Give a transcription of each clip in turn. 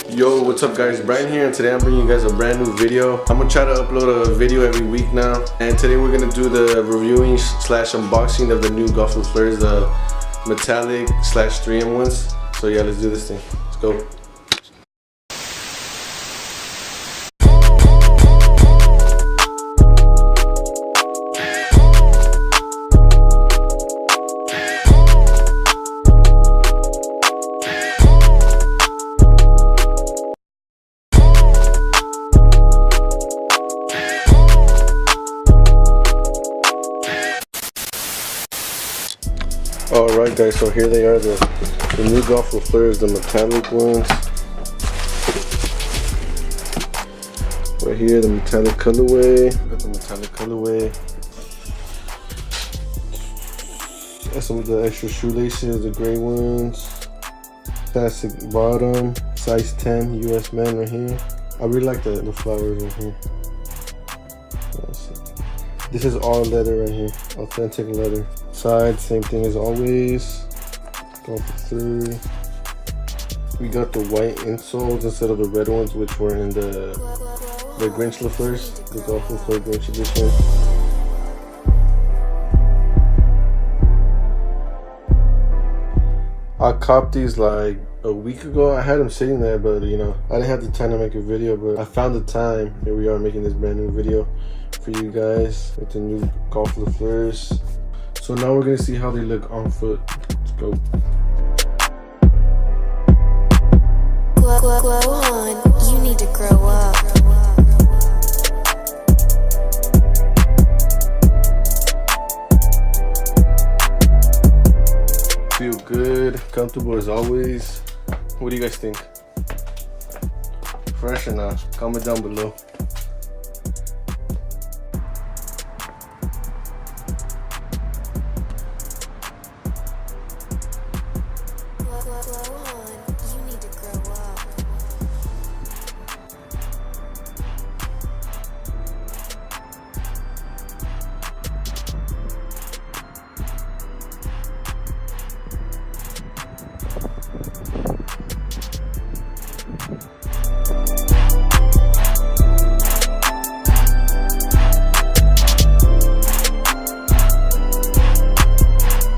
Yo, what's up guys, Brian here, and today I'm bringing you guys a brand new video. I'm gonna try to upload a video every week now, and today we're gonna do the reviewing slash unboxing of the new Golf with Fleurs, the metallic slash 3-in-1s. So yeah, let's do this thing. Let's go. Alright guys, so here they are, the new Golf with Fleurs, the metallic ones. Right here, the metallic colorway. Got the metallic colorway. Got some of the extra shoelaces, the gray ones. Plastic bottom, size 10 US man right here. I really like the flowers right here. This is all leather right here, authentic leather. Side, same thing as always. Going for 3. We got the white insoles instead of the red ones, which were in the Grinch fleurs, the Golf with Fleur Grinch edition. I copped these like a week ago. I had them sitting there, but you know, I didn't have the time to make a video, but I found the time. Here we are making this brand new video for you guys with the new Golf with Fleurs. So now we're gonna see how they look on foot. Let's go. Glow on, you need to grow up. Feel good, comfortable as always. What do you guys think? Fresh or not? Comment down below. Glow on, you need to grow up.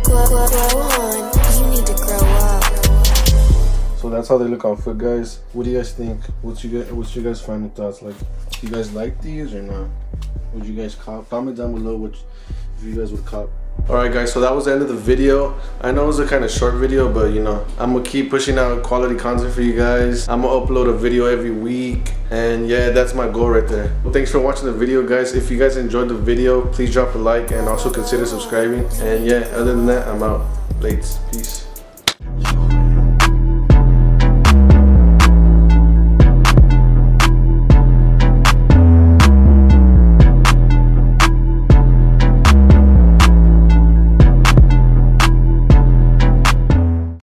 Glow on, you need to grow up. So that's how they look on foot, guys. What do you guys think? What's your guys' final thoughts? Like, do you guys like these or not? Would you guys cop? Comment down below if you guys would cop. Alright guys, so that was the end of the video. I know it was a kind of short video, but you know, I'm gonna keep pushing out quality content for you guys. I'm gonna upload a video every week, and yeah, that's my goal right there. Well, thanks for watching the video, guys. If you guys enjoyed the video, please drop a like and also consider subscribing. And yeah, other than that, I'm out. Peace.